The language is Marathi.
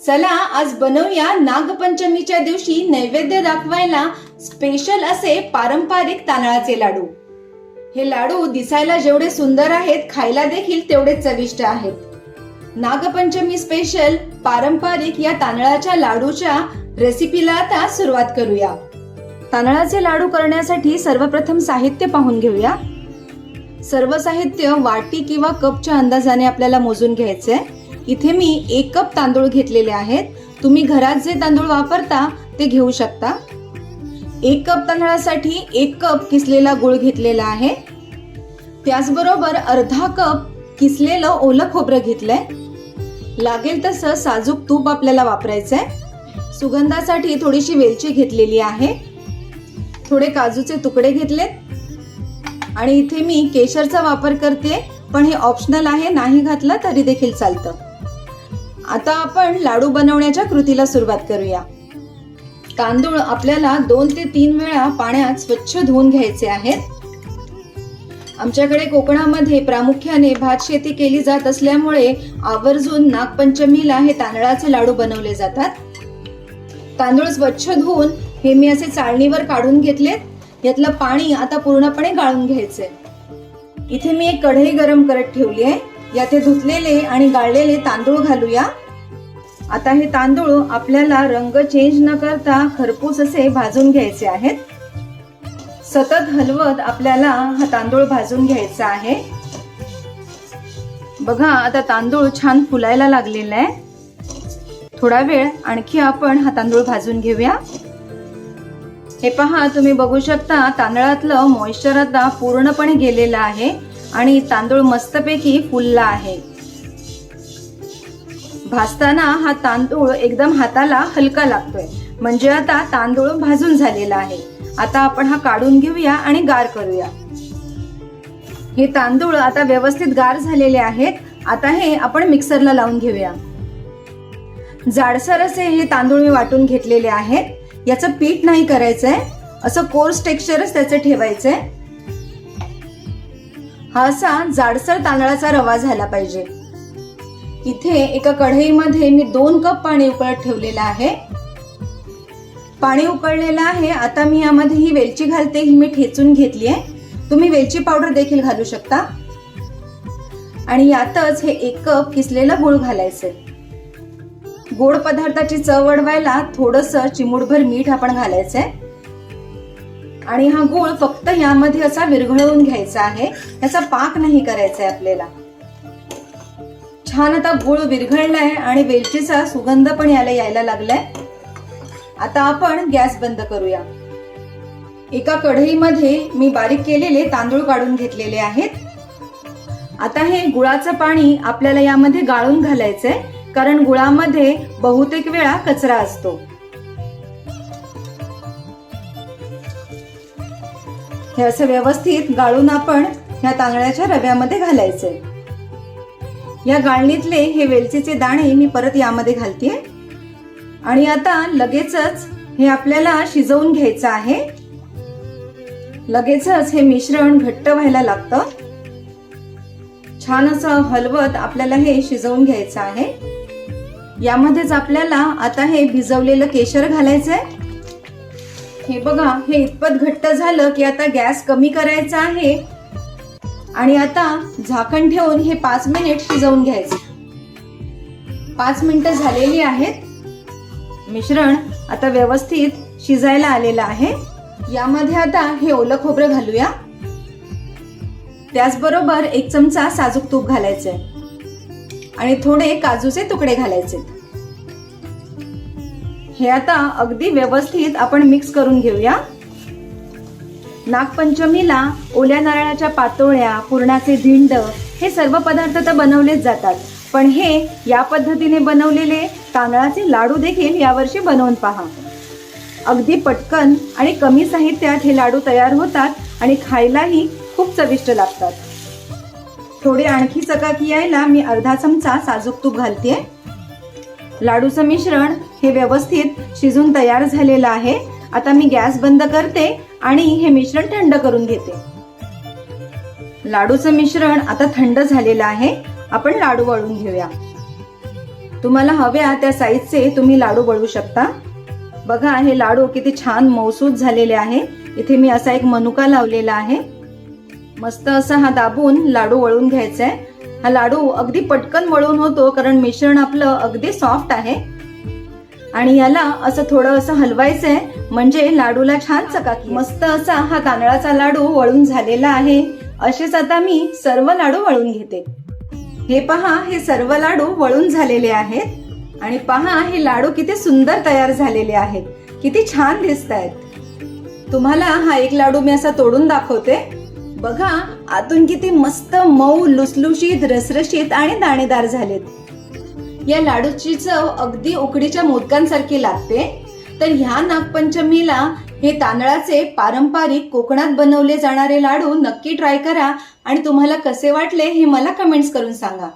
चला आज बनवूया नागपंचमीच्या दिवशी नैवेद्य दाखवायला स्पेशल असे पारंपरिक तांदळाचे लाडू। हे लाडू दिसायला जेवढे सुंदर आहेत, खायला देखील तेवढे चविष्ट आहेत। नागपंचमी स्पेशल पारंपरिक या तांदळाच्या लाडूच्या रेसिपीला आता सुरुवात करूया। तांदळाचे लाडू करण्यासाठी सर्वप्रथम साहित्य पाहून घेऊया। सर्व साहित्य वाटी किंवा कपच्या अंदाजाने आपल्याला मोजून घ्यायचे। इथे मी 1 कप तांदूळ घेतलेले आहेत। तुम्ही घरात जे तांदूळ वापरता ते घेऊ शकता। 1 कप तांदळासाठी 1 कप किसलेला गूळ घेतलेला आहे। त्याचबरोबर अर्धा कप किसलेलं ओलं खोबरं घेतलंय। लागेल तसं साजूक तूप आपल्याला वापरायचंय। सुगंधासाठी थोडीशी वेलची घेतलेली आहे। थोडे काजूचे तुकडे घेतलेत आणि इथे मी केशरचा वापर करते, पण हे ऑप्शनल आहे, नाही घातलं तरी देखील चालतं। आता आपण लाडू बनवण्याच्या कृतीला सुरुवात करूया। तांदूळ आपल्याला 2 ते 3 वेळा पाण्यात स्वच्छ धुवून घ्यायचे आहेत। आमच्याकडे कोकणामध्ये प्रामुख्याने भात शेती केली जात असल्यामुळे आवर्जून नागपंचमीला हे तांदळाचे लाडू बनवले जातात। तांदूळ स्वच्छ धुवून हे मी असे चाळणीवर काढून घेतलेत। यातलं पाणी आता पूर्णपणे गाळून घ्यायचंय। इथे मी एक कढई गरम करत ठेवली आहे। यात हे धुतलेले आणि गाळलेले तांदूळ घालूया। आता हे तांदूळ आपल्याला रंग चेंज न करता खरपूस असे भाजून घ्यायचे आहेत। सतत हलवत आपल्याला हा तांदूळ भाजून घ्यायचा आहे। बघा आता तांदूळ छान फुलायला लागलेला आहे। थोडा वेळ आणखी आपण हा तांदूळ भाजून घेऊया। हे पहा, तुम्ही बघू शकता तांदळातलं मॉइश्चर आता पूर्णपणे गेलेलं आहे आणि तांदूळ मस्तपैकी फुलला आहे। भाजताना हा तांदूळ एकदम हाताला हलका लागतोय, म्हणजे आता तांदूळ भाजून झालेला आहे। आता आपण हा काढून घेऊया आणि गार करूया। हे तांदूळ आता व्यवस्थित गार झालेले आहेत। आता हे आपण मिक्सरला लावून घेऊया। जाडसर असे हे तांदूळ मी वाटून घेतलेले आहेत। याचं पीठ नाही करायचंय, असं कोर्स टेक्स्चरच त्याचं ठेवायचंय। हा असा जाडसर तांदळाचा रवा झाला पाहिजे। इथे एका कढईमध्ये मी 2 कप पाणी उकळत ठेवलेलं आहे। पाणी उकळलेलं आहे। आता मी यामध्ये ही वेलची घालते, ही मी ठेचून घेतली आहे। तुम्ही वेलची पावडर देखील घालू शकता। आणि यातच हे 1 कप किसलेलं गूळ घालायचंय। गोड पदार्थाची चव वाढवायला थोडंसं चिमूटभर मीठ आपण घालायचंय आणि हा गूळ फक्त यामध्ये असा विरघळवून घ्यायचा आहे, याचा पाक नाही करायचा आहे आपल्याला। छान आता गूळ विरघळलाय आणि वेलचीचा सुगंध पण यायला लागलाय। आता आपण गॅस बंद करूया। एका कढईमध्ये मी बारीक केलेले तांदूळ काढून घेतलेले आहेत। आता हे गुळाचं पाणी आपल्याला यामध्ये गाळून घालायचंय, कारण गुळामध्ये बहुतेक वेळा कचरा असतो। हे असं व्यवस्थित गाळून आपण ह्या तांदळाच्या रव्यामध्ये घालायचंय। या गाळणीतले हे वेलचीचे दाणे मी परत यामध्ये घालतेय आणि आता लगेचच हे आपल्याला शिजवून घ्यायचं आहे। लगेचच हे मिश्रण घट्ट व्हायला लागतं। छान असं हलवत आपल्याला हे शिजवून घ्यायचं आहे। यामध्येच आपल्याला आता हे भिजवलेलं केशर घालायचंय। हे बघा, हे इतपत घट्ट झालं की आता गॅस कमी करायचा आहे आणि आता झाकण ठेवून हे 5 मिनिट शिजवून घ्यायचं। 5 मिनिटं झालेली आहेत। मिश्रण आता व्यवस्थित शिजायला आलेलं आहे। यामध्ये आता हे ओलं खोबरं घालूया। त्याचबरोबर 1 चमचा साजूक तूप घालायचंय आणि थोडे काजूचे तुकडे घालायचे। हे आता अगदी व्यवस्थित आपण मिक्स करून घेऊया। नागपंचमीला ओल्या नारळाच्या पातोळ्या, पुरणाचे धिंड हे सर्व पदार्थ तर बनवलेच जातात, पण हे या पद्धतीने बनवलेले तांदळाचे लाडू देखील यावर्षी बनवून पहा। अगदी पटकन आणि कमी साहित्यात हे लाडू तयार होतात आणि खायलाही खूप चविष्ट लागतात। थोडे आणखी चकाकी यायला मी अर्धा चमचा साजूक तूप घालतेय। लाडूचं मिश्रण हे व्यवस्थित शिजून तयार झालेलं आहे। आता मी गॅस बंद करते आणि हे मिश्रण थंड करून घेते। लाडूचं मिश्रण आता थंड झालेलं आहे। आपण लाडू वळून घेऊया। तुम्हाला हव्या त्या साईजचे तुम्ही लाडू वळू शकता. बघा हे लाडू किती छान मऊसूत झालेले आहे. इथे मी असा एक मनुका लावलेला आहे. मस्त असा हा दाबून लाडू वळून घ्यायचा आहे. हा लाडू अगदी पटकन वळून होतो कारण मिश्रण आपलं अगदी सॉफ्ट आहे. आणि याला असं थोडं असं हलवायचंय म्हणजे लाडूला छान चकाकी. मस्त असा हा तांदळाचा लाडू वळून झालेला आहे. असेच आता मी सर्व लाडू वळून घेते. हे पहा, हे सर्व लाडू वळून झालेले आहेत. आणि पहा हे लाडू किती सुंदर तयार झालेले आहेत, किती छान दिसत आहेत. तुम्हाला हा एक लाडू मी असा तोडून दाखवते. बघा आतून किती मस्त मऊ लुसलुशीत रसरशीत आणि दाणेदार झालेत. या लाडूची चव अगदी उकडीच्या मोदकांसारखी लागते. तर ह्या नागपंचमीला हे तांदळाचे पारंपरिक कोकणात बनवले जाणारे लाडू नक्की ट्राय करा आणि तुम्हाला कसे वाटले हे मला कमेंट्स करून सांगा.